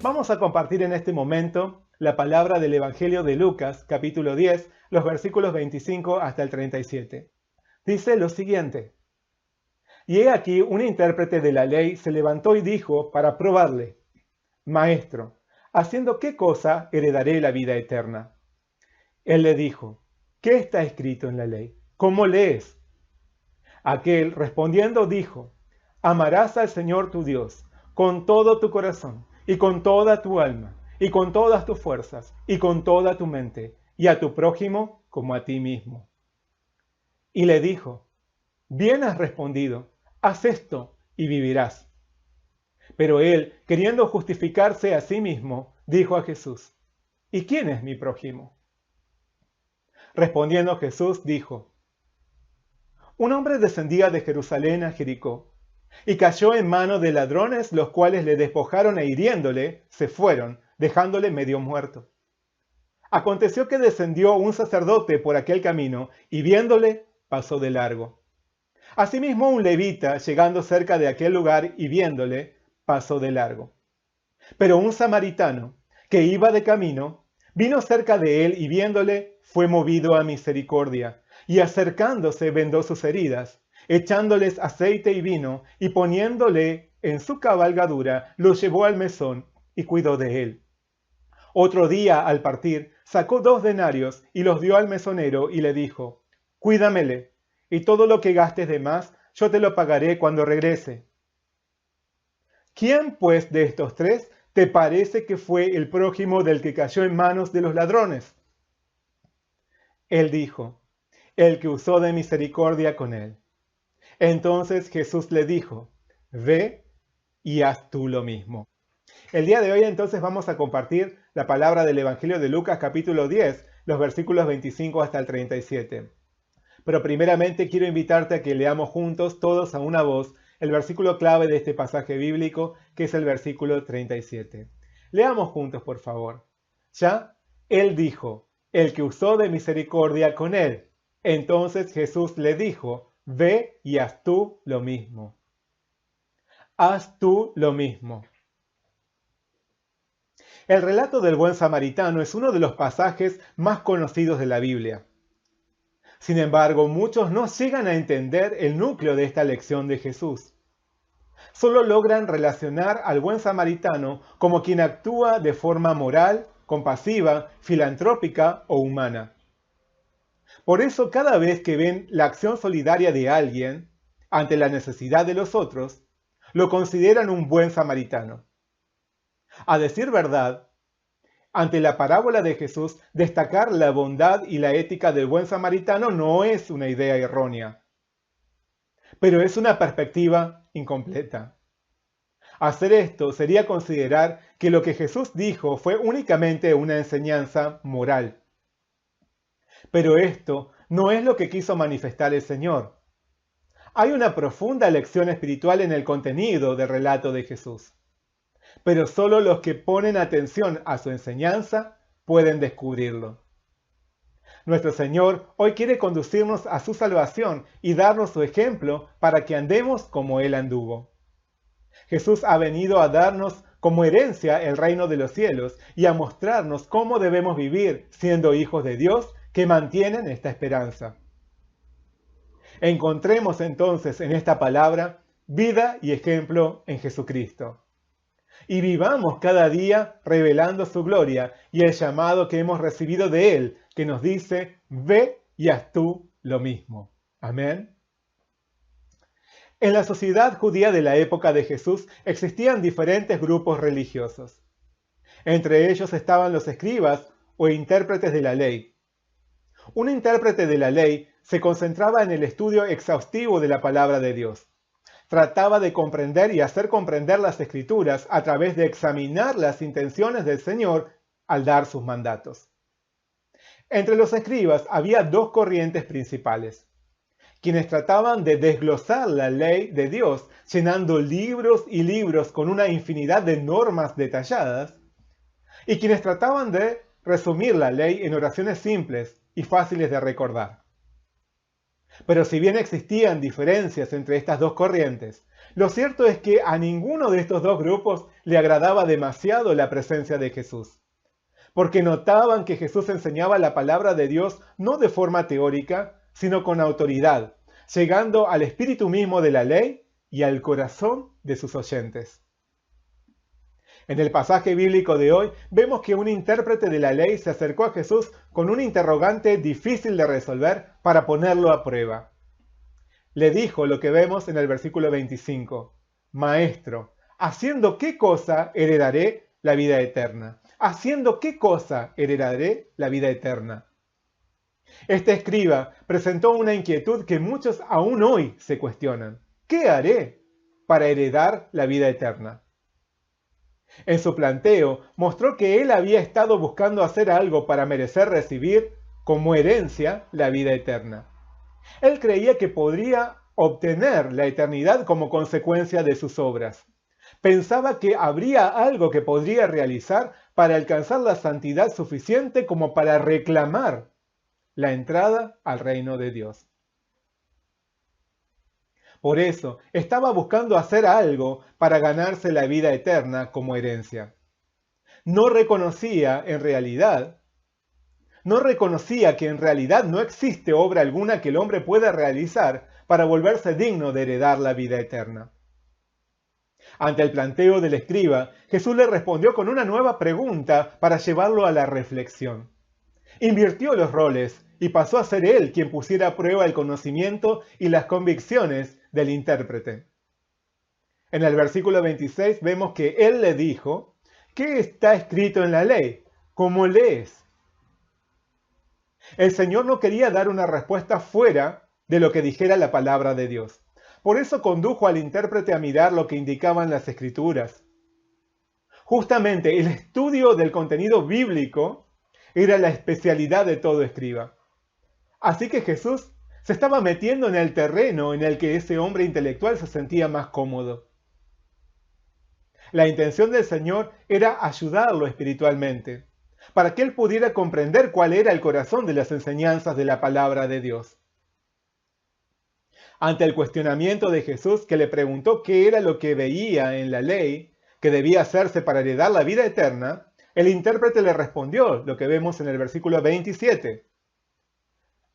Vamos a compartir en este momento la palabra del Evangelio de Lucas, capítulo 10, los versículos 25 hasta el 37. Dice lo siguiente: Y he aquí un intérprete de la ley se levantó y dijo para probarle: Maestro, ¿haciendo qué cosa heredaré la vida eterna? Él le dijo: ¿Qué está escrito en la ley? ¿Cómo lees? Aquel respondiendo dijo: Amarás al Señor tu Dios con todo tu corazón, y con toda tu alma, y con todas tus fuerzas, y con toda tu mente, y a tu prójimo como a ti mismo. Y le dijo: Bien has respondido, haz esto y vivirás. Pero él, queriendo justificarse a sí mismo, dijo a Jesús: ¿Y quién es mi prójimo? Respondiendo Jesús dijo: Un hombre descendía de Jerusalén a Jericó, y cayó en manos de ladrones, los cuales le despojaron e hiriéndole, se fueron, dejándole medio muerto. Aconteció que descendió un sacerdote por aquel camino, y viéndole, pasó de largo. Asimismo un levita, llegando cerca de aquel lugar y viéndole, pasó de largo. Pero un samaritano, que iba de camino, vino cerca de él y viéndole, fue movido a misericordia, y acercándose vendó sus heridas, echándoles aceite y vino, y poniéndole en su cabalgadura, lo llevó al mesón y cuidó de él. Otro día, al partir, sacó 2 denarios y los dio al mesonero y le dijo: Cuídamele, y todo lo que gastes de más, yo te lo pagaré cuando regrese. ¿Quién, pues, de estos 3 te parece que fue el prójimo del que cayó en manos de los ladrones? Él dijo: El que usó de misericordia con él. Entonces Jesús le dijo: Ve y haz tú lo mismo. El día de hoy entonces vamos a compartir la palabra del Evangelio de Lucas capítulo 10, los versículos 25 hasta el 37. Pero primeramente quiero invitarte a que leamos juntos, todos a una voz, el versículo clave de este pasaje bíblico, que es el versículo 37. Leamos juntos, por favor. Ya, él dijo: El que usó de misericordia con él. Entonces Jesús le dijo: Ve y haz tú lo mismo. Haz tú lo mismo. El relato del buen samaritano es uno de los pasajes más conocidos de la Biblia. Sin embargo, muchos no llegan a entender el núcleo de esta lección de Jesús. Solo logran relacionar al buen samaritano como quien actúa de forma moral, compasiva, filantrópica o humana. Por eso, cada vez que ven la acción solidaria de alguien ante la necesidad de los otros, lo consideran un buen samaritano. A decir verdad, ante la parábola de Jesús, destacar la bondad y la ética del buen samaritano no es una idea errónea, pero es una perspectiva incompleta. Hacer esto sería considerar que lo que Jesús dijo fue únicamente una enseñanza moral. Pero esto no es lo que quiso manifestar el Señor. Hay una profunda lección espiritual en el contenido del relato de Jesús. Pero solo los que ponen atención a su enseñanza pueden descubrirlo. Nuestro Señor hoy quiere conducirnos a su salvación y darnos su ejemplo para que andemos como Él anduvo. Jesús ha venido a darnos como herencia el reino de los cielos y a mostrarnos cómo debemos vivir siendo hijos de Dios que mantienen esta esperanza. Encontremos entonces en esta palabra vida y ejemplo en Jesucristo. Y vivamos cada día revelando su gloria y el llamado que hemos recibido de Él, que nos dice: ve y haz tú lo mismo. Amén. En la sociedad judía de la época de Jesús existían diferentes grupos religiosos. Entre ellos estaban los escribas o intérpretes de la ley. Un intérprete de la ley se concentraba en el estudio exhaustivo de la palabra de Dios. trataba de comprender y hacer comprender las Escrituras a través de examinar las intenciones del Señor al dar sus mandatos. Entre los escribas había dos corrientes principales: quienes trataban de desglosar la ley de Dios, llenando libros y libros con una infinidad de normas detalladas, y quienes trataban de resumir la ley en oraciones simples y fáciles de recordar. Pero si bien existían diferencias entre estas dos corrientes, lo cierto es que a ninguno de estos dos grupos le agradaba demasiado la presencia de Jesús, porque notaban que Jesús enseñaba la palabra de Dios no de forma teórica, sino con autoridad, llegando al espíritu mismo de la ley y al corazón de sus oyentes. En el pasaje bíblico de hoy vemos que un intérprete de la ley se acercó a Jesús con un interrogante difícil de resolver para ponerlo a prueba. Le dijo lo que vemos en el versículo 25: Maestro, ¿haciendo qué cosa heredaré la vida eterna? ¿Haciendo qué cosa heredaré la vida eterna? Este escriba presentó una inquietud que muchos aún hoy se cuestionan. ¿Qué haré para heredar la vida eterna? En su planteo mostró que él había estado buscando hacer algo para merecer recibir como herencia la vida eterna. Él creía que podría obtener la eternidad como consecuencia de sus obras. Pensaba que habría algo que podría realizar para alcanzar la santidad suficiente como para reclamar la entrada al reino de Dios. Por eso, estaba buscando hacer algo para ganarse la vida eterna como herencia. No reconocía que en realidad no existe obra alguna que el hombre pueda realizar para volverse digno de heredar la vida eterna. Ante el planteo del escriba, Jesús le respondió con una nueva pregunta para llevarlo a la reflexión. Invirtió los roles y pasó a ser él quien pusiera a prueba el conocimiento y las convicciones del intérprete. En el versículo 26 vemos que él le dijo: ¿qué está escrito en la ley? ¿Cómo lees? El Señor no quería dar una respuesta fuera de lo que dijera la palabra de Dios. Por eso condujo al intérprete a mirar lo que indicaban las Escrituras. Justamente el estudio del contenido bíblico era la especialidad de todo escriba. Así que Jesús se estaba metiendo en el terreno en el que ese hombre intelectual se sentía más cómodo. La intención del Señor era ayudarlo espiritualmente, para que él pudiera comprender cuál era el corazón de las enseñanzas de la palabra de Dios. Ante el cuestionamiento de Jesús, que le preguntó qué era lo que veía en la ley que debía hacerse para heredar la vida eterna, el intérprete le respondió lo que vemos en el versículo 27.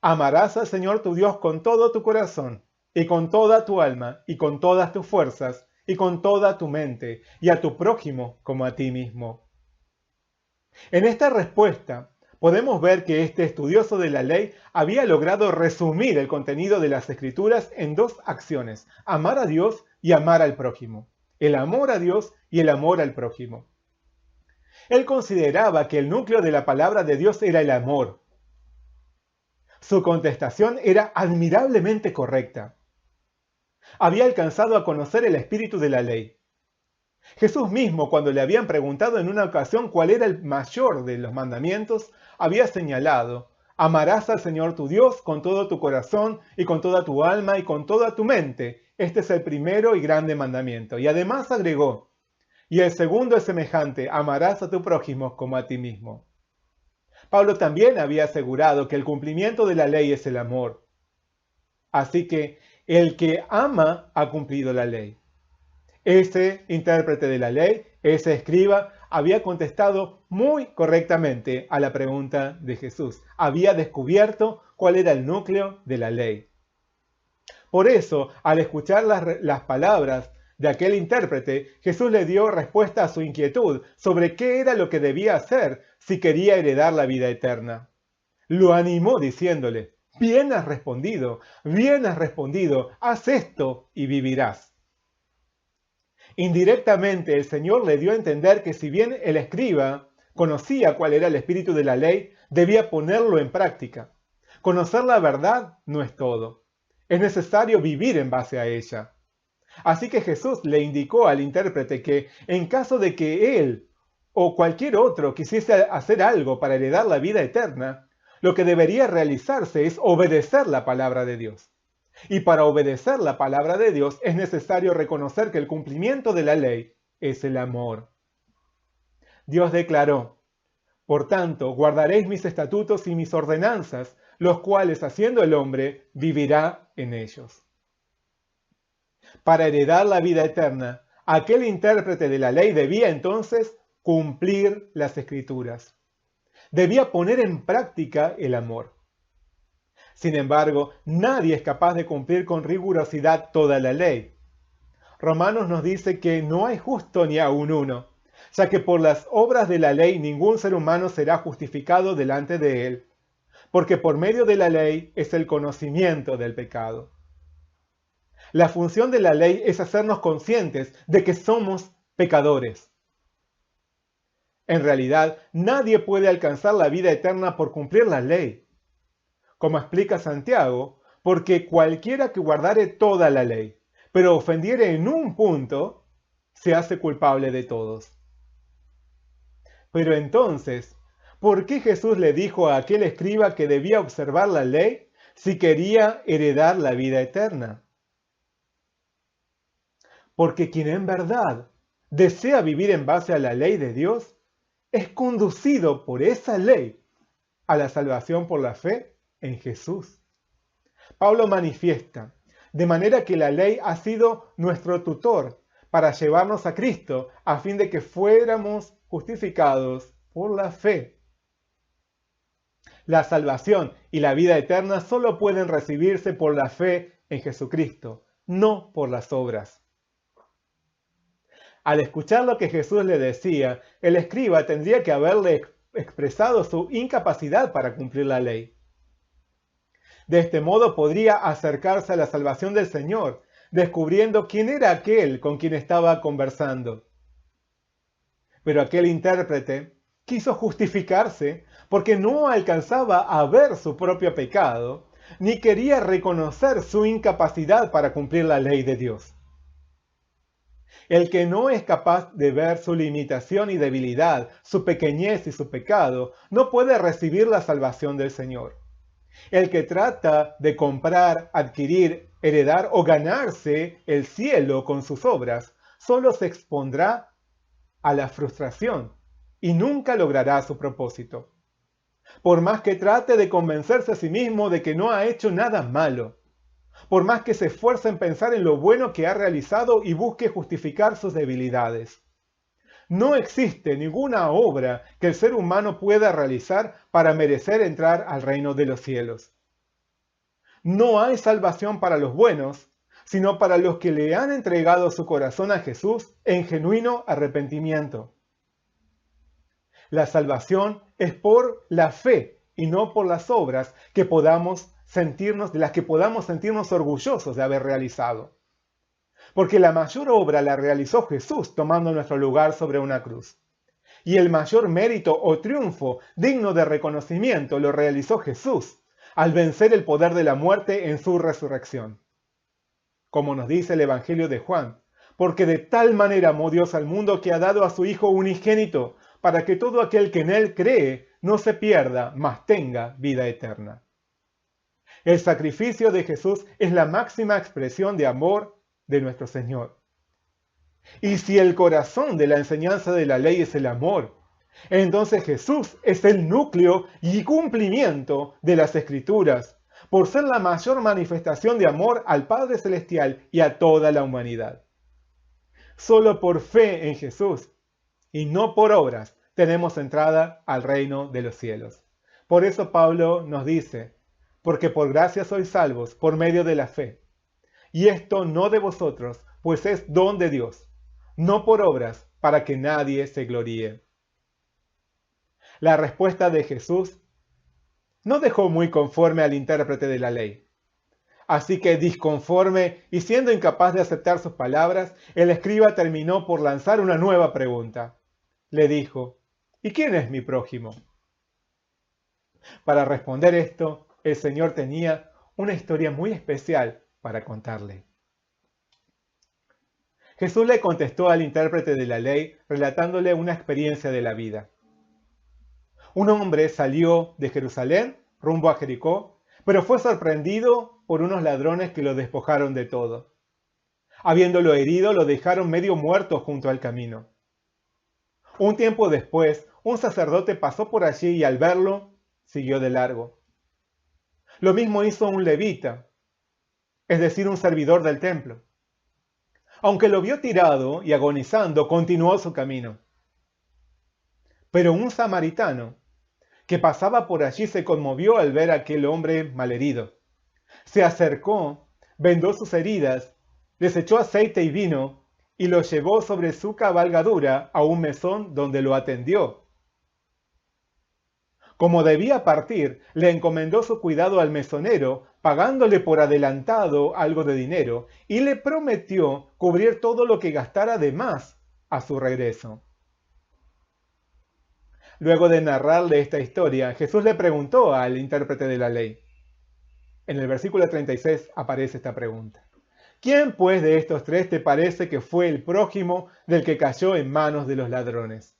Amarás al Señor tu Dios con todo tu corazón, y con toda tu alma, y con todas tus fuerzas, y con toda tu mente, y a tu prójimo como a ti mismo. En esta respuesta podemos ver que este estudioso de la ley había logrado resumir el contenido de las Escrituras en dos acciones: amar a Dios y amar al prójimo. El amor a Dios y el amor al prójimo. Él consideraba que el núcleo de la palabra de Dios era el amor. Su contestación era admirablemente correcta. Había alcanzado a conocer el espíritu de la ley. Jesús mismo, cuando le habían preguntado en una ocasión cuál era el mayor de los mandamientos, había señalado: amarás al Señor tu Dios con todo tu corazón y con toda tu alma y con toda tu mente. Este es el primero y grande mandamiento. Y además agregó: y el segundo es semejante: amarás a tu prójimo como a ti mismo. Pablo también había asegurado que el cumplimiento de la ley es el amor. Así que el que ama ha cumplido la ley. Ese intérprete de la ley, ese escriba, había contestado muy correctamente a la pregunta de Jesús. Había descubierto cuál era el núcleo de la ley. Por eso, al escuchar las palabras de aquel intérprete, Jesús le dio respuesta a su inquietud sobre qué era lo que debía hacer si quería heredar la vida eterna. Lo animó diciéndole: bien has respondido, haz esto y vivirás. Indirectamente el Señor le dio a entender que si bien el escriba conocía cuál era el espíritu de la ley, debía ponerlo en práctica. Conocer la verdad no es todo. Es necesario vivir en base a ella. Así que Jesús le indicó al intérprete que en caso de que él o cualquier otro quisiese hacer algo para heredar la vida eterna, lo que debería realizarse es obedecer la palabra de Dios. Y para obedecer la palabra de Dios es necesario reconocer que el cumplimiento de la ley es el amor. Dios declaró: por tanto, guardaréis mis estatutos y mis ordenanzas, los cuales, haciendo el hombre, vivirá en ellos. Para heredar la vida eterna, aquel intérprete de la ley debía entonces cumplir las Escrituras. Debía poner en práctica el amor. Sin embargo, nadie es capaz de cumplir con rigurosidad toda la ley. Romanos nos dice que no hay justo ni aun uno, ya que por las obras de la ley ningún ser humano será justificado delante de él, porque por medio de la ley es el conocimiento del pecado. La función de la ley es hacernos conscientes de que somos pecadores. En realidad, nadie puede alcanzar la vida eterna por cumplir la ley. Como explica Santiago, porque cualquiera que guardare toda la ley, pero ofendiere en un punto, se hace culpable de todos. Pero entonces, ¿por qué Jesús le dijo a aquel escriba que debía observar la ley si quería heredar la vida eterna? Porque quien en verdad desea vivir en base a la ley de Dios, es conducido por esa ley a la salvación por la fe en Jesús. Pablo manifiesta, de manera que la ley ha sido nuestro tutor para llevarnos a Cristo, a fin de que fuéramos justificados por la fe. La salvación y la vida eterna solo pueden recibirse por la fe en Jesucristo, no por las obras. Al escuchar lo que Jesús le decía, el escriba tendría que haberle expresado su incapacidad para cumplir la ley. De este modo podría acercarse a la salvación del Señor, descubriendo quién era aquel con quien estaba conversando. Pero aquel intérprete quiso justificarse porque no alcanzaba a ver su propio pecado, ni quería reconocer su incapacidad para cumplir la ley de Dios. El que no es capaz de ver su limitación y debilidad, su pequeñez y su pecado, no puede recibir la salvación del Señor. El que trata de comprar, adquirir, heredar o ganarse el cielo con sus obras, solo se expondrá a la frustración y nunca logrará su propósito. Por más que trate de convencerse a sí mismo de que no ha hecho nada malo, por más que se esfuerce en pensar en lo bueno que ha realizado y busque justificar sus debilidades. No existe ninguna obra que el ser humano pueda realizar para merecer entrar al reino de los cielos. No hay salvación para los buenos, sino para los que le han entregado su corazón a Jesús en genuino arrepentimiento. La salvación es por la fe y no por las obras de las que podamos sentirnos orgullosos de haber realizado. Porque la mayor obra la realizó Jesús tomando nuestro lugar sobre una cruz. Y el mayor mérito o triunfo digno de reconocimiento lo realizó Jesús al vencer el poder de la muerte en su resurrección. Como nos dice el Evangelio de Juan, porque de tal manera amó Dios al mundo que ha dado a su Hijo unigénito, para que todo aquel que en él cree no se pierda, mas tenga vida eterna. El sacrificio de Jesús es la máxima expresión de amor de nuestro Señor. Y si el corazón de la enseñanza de la ley es el amor, entonces Jesús es el núcleo y cumplimiento de las Escrituras, por ser la mayor manifestación de amor al Padre Celestial y a toda la humanidad. Solo por fe en Jesús y no por obras tenemos entrada al reino de los cielos. Por eso Pablo nos dice, porque por gracia sois salvos por medio de la fe. Y esto no de vosotros, pues es don de Dios, no por obras, para que nadie se gloríe. La respuesta de Jesús no dejó muy conforme al intérprete de la ley. Así que, disconforme y siendo incapaz de aceptar sus palabras, el escriba terminó por lanzar una nueva pregunta. Le dijo, ¿y quién es mi prójimo? Para responder esto, el Señor tenía una historia muy especial para contarle. Jesús le contestó al intérprete de la ley relatándole una experiencia de la vida. Un hombre salió de Jerusalén rumbo a Jericó, pero fue sorprendido por unos ladrones que lo despojaron de todo. Habiéndolo herido, lo dejaron medio muerto junto al camino. Un tiempo después, un sacerdote pasó por allí y al verlo, siguió de largo. Lo mismo hizo un levita, es decir, un servidor del templo. Aunque lo vio tirado y agonizando, continuó su camino. Pero un samaritano que pasaba por allí se conmovió al ver a aquel hombre malherido. Se acercó, vendó sus heridas, les echó aceite y vino y lo llevó sobre su cabalgadura a un mesón donde lo atendió. Como debía partir, le encomendó su cuidado al mesonero, pagándole por adelantado algo de dinero, y le prometió cubrir todo lo que gastara de más a su regreso. Luego de narrarle esta historia, Jesús le preguntó al intérprete de la ley. En el versículo 36 aparece esta pregunta. ¿Quién pues de estos tres te parece que fue el prójimo del que cayó en manos de los ladrones?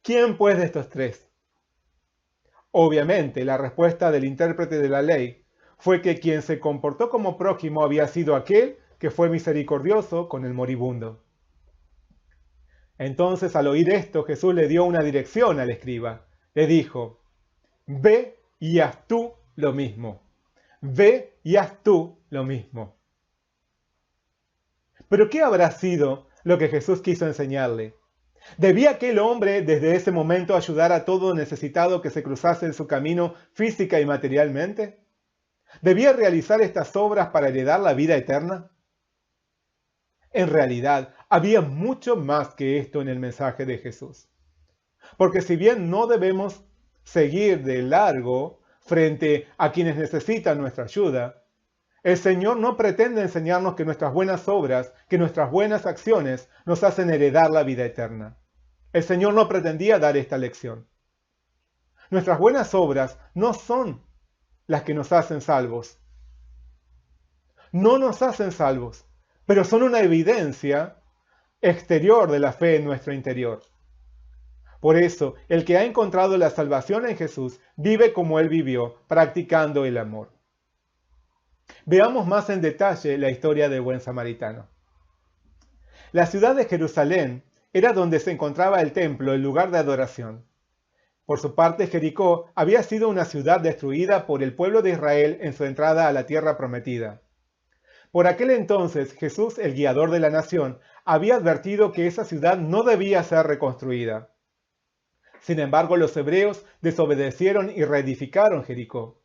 ¿Quién pues de estos tres? Obviamente, la respuesta del intérprete de la ley fue que quien se comportó como prójimo había sido aquel que fue misericordioso con el moribundo. Entonces, al oír esto, Jesús le dio una dirección al escriba. Le dijo, ve y haz tú lo mismo. Ve y haz tú lo mismo. Pero ¿qué habrá sido lo que Jesús quiso enseñarle? ¿Debía aquel hombre desde ese momento ayudar a todo necesitado que se cruzase en su camino física y materialmente? ¿Debía realizar estas obras para heredar la vida eterna? En realidad, había mucho más que esto en el mensaje de Jesús. Porque si bien no debemos seguir de largo frente a quienes necesitan nuestra ayuda, el Señor no pretende enseñarnos que nuestras buenas obras, que nuestras buenas acciones nos hacen heredar la vida eterna. El Señor no pretendía dar esta lección. Nuestras buenas obras no son las que nos hacen salvos. No nos hacen salvos, pero son una evidencia exterior de la fe en nuestro interior. Por eso, el que ha encontrado la salvación en Jesús vive como Él vivió, practicando el amor. Veamos más en detalle la historia del buen samaritano. La ciudad de Jerusalén era donde se encontraba el templo, el lugar de adoración. Por su parte, Jericó había sido una ciudad destruida por el pueblo de Israel en su entrada a la tierra prometida. Por aquel entonces, Jesús, el guiador de la nación, había advertido que esa ciudad no debía ser reconstruida. Sin embargo, los hebreos desobedecieron y reedificaron Jericó.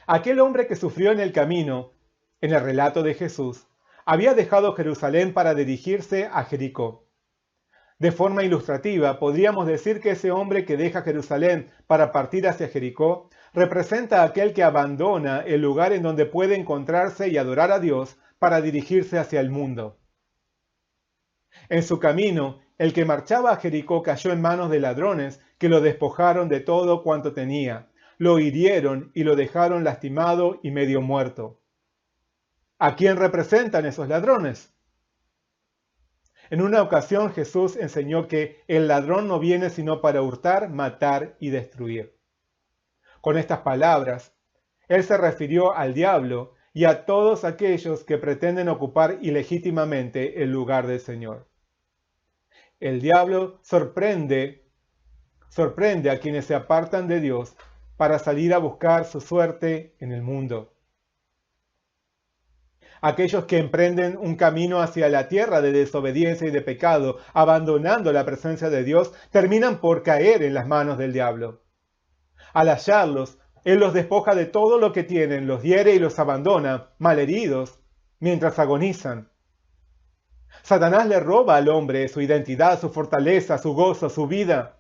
Aquel hombre que sufrió en el camino, en el relato de Jesús, había dejado Jerusalén para dirigirse a Jericó. De forma ilustrativa, podríamos decir que ese hombre que deja Jerusalén para partir hacia Jericó representa a aquel que abandona el lugar en donde puede encontrarse y adorar a Dios para dirigirse hacia el mundo. En su camino, el que marchaba a Jericó cayó en manos de ladrones que lo despojaron de todo cuanto tenía, lo hirieron y lo dejaron lastimado y medio muerto. ¿A quién representan esos ladrones? En una ocasión Jesús enseñó que el ladrón no viene sino para hurtar, matar y destruir. Con estas palabras, Él se refirió al diablo y a todos aquellos que pretenden ocupar ilegítimamente el lugar del Señor. El diablo sorprende a quienes se apartan de Dios para salir a buscar su suerte en el mundo. Aquellos que emprenden un camino hacia la tierra de desobediencia y de pecado, abandonando la presencia de Dios, terminan por caer en las manos del diablo. Al hallarlos, Él los despoja de todo lo que tienen, los hiere y los abandona, malheridos, mientras agonizan. Satanás le roba al hombre su identidad, su fortaleza, su gozo, su vida.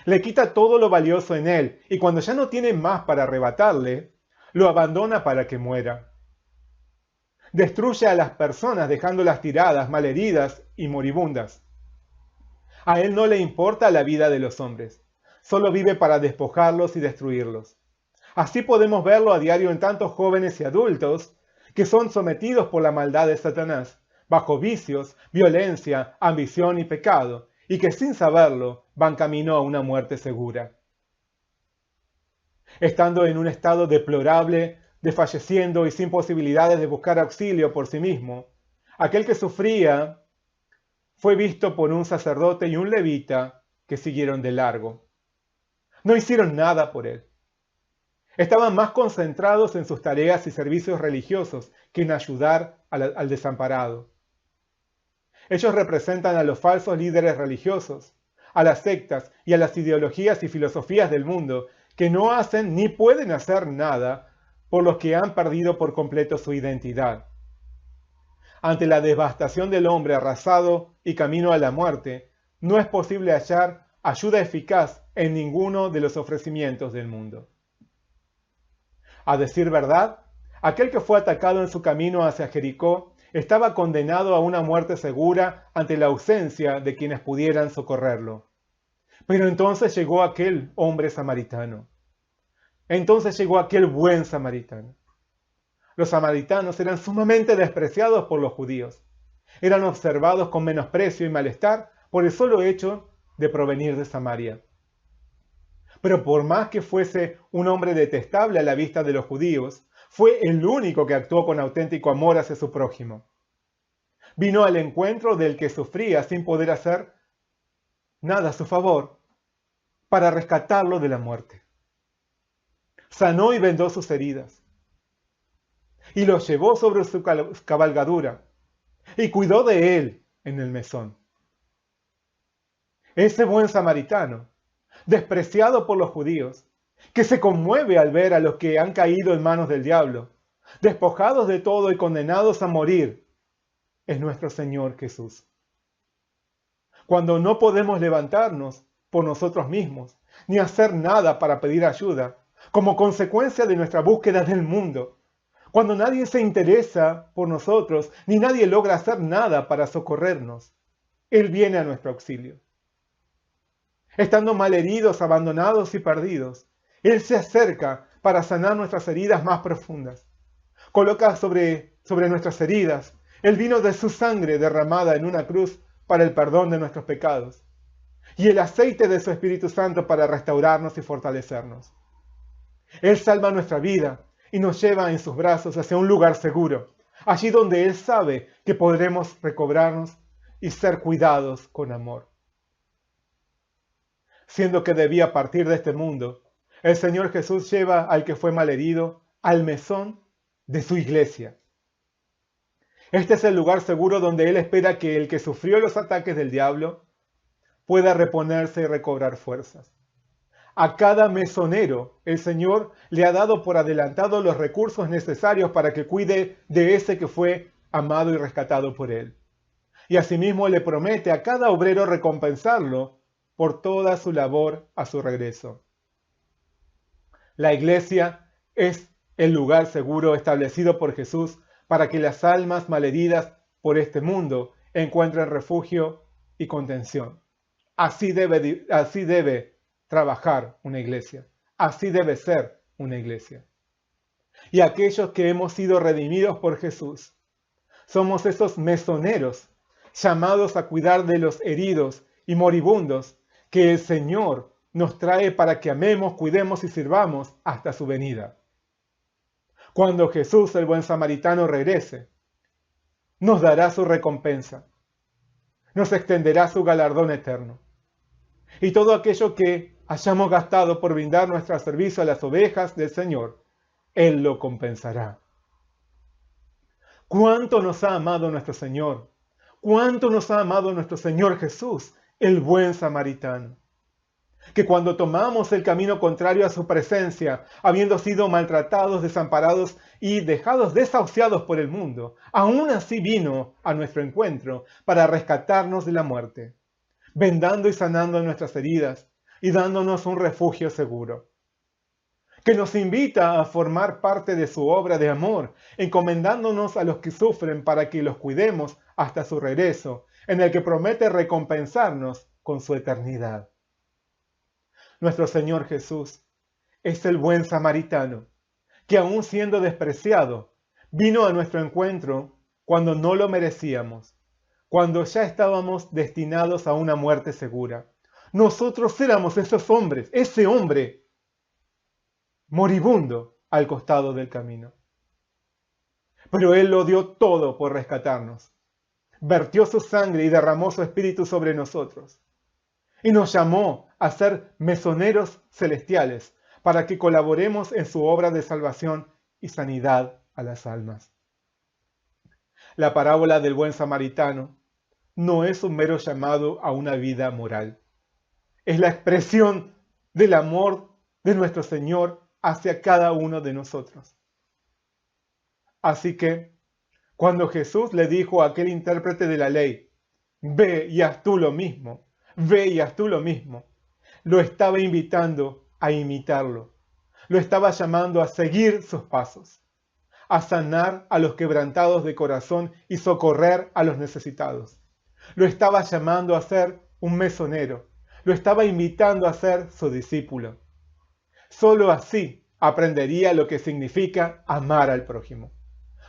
Le quita todo lo valioso en él, y cuando ya no tiene más para arrebatarle, lo abandona para que muera. Destruye a las personas dejándolas tiradas, malheridas y moribundas. A él no le importa la vida de los hombres, solo vive para despojarlos y destruirlos. Así podemos verlo a diario en tantos jóvenes y adultos que son sometidos por la maldad de Satanás, bajo vicios, violencia, ambición y pecado, y que sin saberlo van camino a una muerte segura. Estando en un estado deplorable, desfalleciendo y sin posibilidades de buscar auxilio por sí mismo, aquel que sufría fue visto por un sacerdote y un levita que siguieron de largo. No hicieron nada por él. Estaban más concentrados en sus tareas y servicios religiosos que en ayudar al desamparado. Ellos representan a los falsos líderes religiosos, a las sectas y a las ideologías y filosofías del mundo que no hacen ni pueden hacer nada por los que han perdido por completo su identidad. Ante la devastación del hombre arrasado y camino a la muerte, no es posible hallar ayuda eficaz en ninguno de los ofrecimientos del mundo. A decir verdad, aquel que fue atacado en su camino hacia Jericó estaba condenado a una muerte segura ante la ausencia de quienes pudieran socorrerlo. Pero entonces llegó aquel hombre samaritano. Entonces llegó aquel buen samaritano. Los samaritanos eran sumamente despreciados por los judíos. Eran observados con menosprecio y malestar por el solo hecho de provenir de Samaria. Pero por más que fuese un hombre detestable a la vista de los judíos, fue el único que actuó con auténtico amor hacia su prójimo. Vino al encuentro del que sufría sin poder hacer nada a su favor para rescatarlo de la muerte. Sanó y vendó sus heridas y lo llevó sobre su cabalgadura y cuidó de él en el mesón. Ese buen samaritano, despreciado por los judíos, que se conmueve al ver a los que han caído en manos del diablo, despojados de todo y condenados a morir, es nuestro Señor Jesús. Cuando no podemos levantarnos por nosotros mismos, ni hacer nada para pedir ayuda, como consecuencia de nuestra búsqueda del mundo, cuando nadie se interesa por nosotros, ni nadie logra hacer nada para socorrernos, Él viene a nuestro auxilio. Estando malheridos, abandonados y perdidos, Él se acerca para sanar nuestras heridas más profundas. Coloca sobre nuestras heridas el vino de su sangre derramada en una cruz para el perdón de nuestros pecados, y el aceite de su Espíritu Santo para restaurarnos y fortalecernos. Él salva nuestra vida y nos lleva en sus brazos hacia un lugar seguro, allí donde Él sabe que podremos recobrarnos y ser cuidados con amor. Siendo que debía partir de este mundo, el Señor Jesús lleva al que fue malherido al mesón de su iglesia. Este es el lugar seguro donde Él espera que el que sufrió los ataques del diablo pueda reponerse y recobrar fuerzas. A cada mesonero, el Señor le ha dado por adelantado los recursos necesarios para que cuide de ese que fue amado y rescatado por Él. Y asimismo le promete a cada obrero recompensarlo por toda su labor a su regreso. La iglesia es el lugar seguro establecido por Jesús para que las almas malheridas por este mundo encuentren refugio y contención. Así debe trabajar una iglesia. Así debe ser una iglesia. Y aquellos que hemos sido redimidos por Jesús, somos esos mesoneros llamados a cuidar de los heridos y moribundos que el Señor nos trae para que amemos, cuidemos y sirvamos hasta su venida. Cuando Jesús, el buen samaritano, regrese, nos dará su recompensa, nos extenderá su galardón eterno. Y todo aquello que hayamos gastado por brindar nuestro servicio a las ovejas del Señor, Él lo compensará. ¿Cuánto nos ha amado nuestro Señor? ¿Cuánto nos ha amado nuestro Señor Jesús, el buen samaritano? Que cuando tomamos el camino contrario a su presencia, habiendo sido maltratados, desamparados y dejados desahuciados por el mundo, aún así vino a nuestro encuentro para rescatarnos de la muerte, vendando y sanando nuestras heridas y dándonos un refugio seguro. Que nos invita a formar parte de su obra de amor, encomendándonos a los que sufren para que los cuidemos hasta su regreso, en el que promete recompensarnos con su eternidad. Nuestro Señor Jesús es el buen samaritano, que aún siendo despreciado, vino a nuestro encuentro cuando no lo merecíamos, cuando ya estábamos destinados a una muerte segura. Nosotros éramos esos hombres, ese hombre moribundo al costado del camino. Pero Él lo dio todo por rescatarnos. Vertió su sangre y derramó su espíritu sobre nosotros. Y nos llamó a ser mesoneros celestiales para que colaboremos en su obra de salvación y sanidad a las almas. La parábola del buen samaritano no es un mero llamado a una vida moral. Es la expresión del amor de nuestro Señor hacia cada uno de nosotros. Así que, cuando Jesús le dijo a aquel intérprete de la ley, ve y haz tú lo mismo, ve y haz tú lo mismo, lo estaba invitando a imitarlo, lo estaba llamando a seguir sus pasos, a sanar a los quebrantados de corazón y socorrer a los necesitados. Lo estaba llamando a ser un mesonero, lo estaba invitando a ser su discípulo. Solo así aprendería lo que significa amar al prójimo.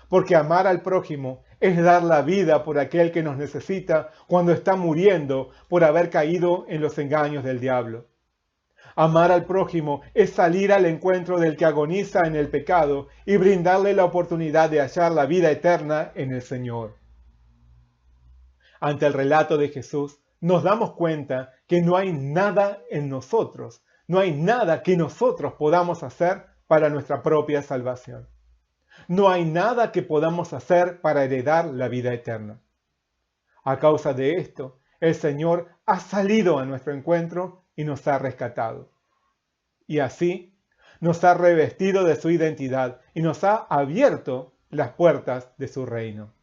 Porque amar al prójimo es dar la vida por aquel que nos necesita cuando está muriendo por haber caído en los engaños del diablo. Amar al prójimo es salir al encuentro del que agoniza en el pecado y brindarle la oportunidad de hallar la vida eterna en el Señor. Ante el relato de Jesús, nos damos cuenta que no hay nada en nosotros, no hay nada que nosotros podamos hacer para nuestra propia salvación. No hay nada que podamos hacer para heredar la vida eterna. A causa de esto, el Señor ha salido a nuestro encuentro y nos ha rescatado. Y así, nos ha revestido de su identidad y nos ha abierto las puertas de su reino.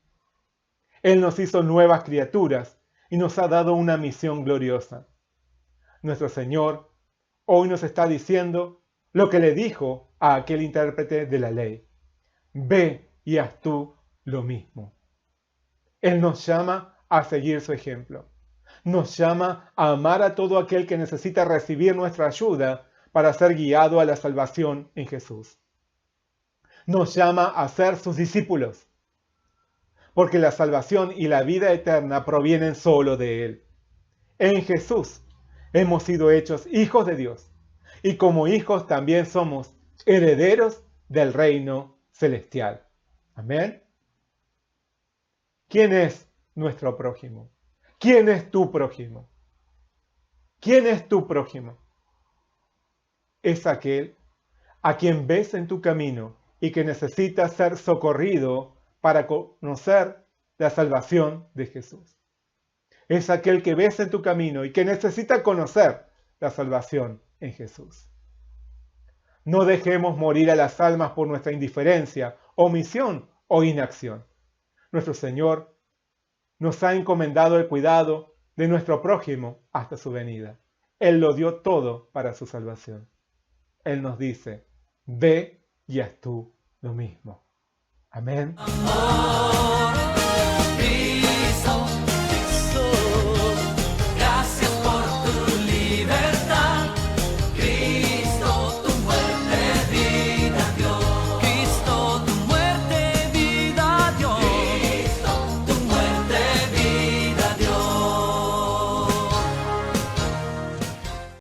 Él nos hizo nuevas criaturas y nos ha dado una misión gloriosa. Nuestro Señor hoy nos está diciendo lo que le dijo a aquel intérprete de la ley. Ve y haz tú lo mismo. Él nos llama a seguir su ejemplo. Nos llama a amar a todo aquel que necesita recibir nuestra ayuda para ser guiado a la salvación en Jesús. Nos llama a ser sus discípulos, porque la salvación y la vida eterna provienen solo de Él. En Jesús hemos sido hechos hijos de Dios, y como hijos también somos herederos del reino celestial. Amén. ¿Quién es nuestro prójimo? ¿Quién es tu prójimo? ¿Quién es tu prójimo? Es aquel a quien ves en tu camino y que necesita ser socorrido para conocer la salvación de Jesús. Es aquel que ves en tu camino y que necesita conocer la salvación en Jesús. No dejemos morir a las almas por nuestra indiferencia, omisión o inacción. Nuestro Señor nos ha encomendado el cuidado de nuestro prójimo hasta su venida. Él lo dio todo para su salvación. Él nos dice, ve y haz tú lo mismo. Amén.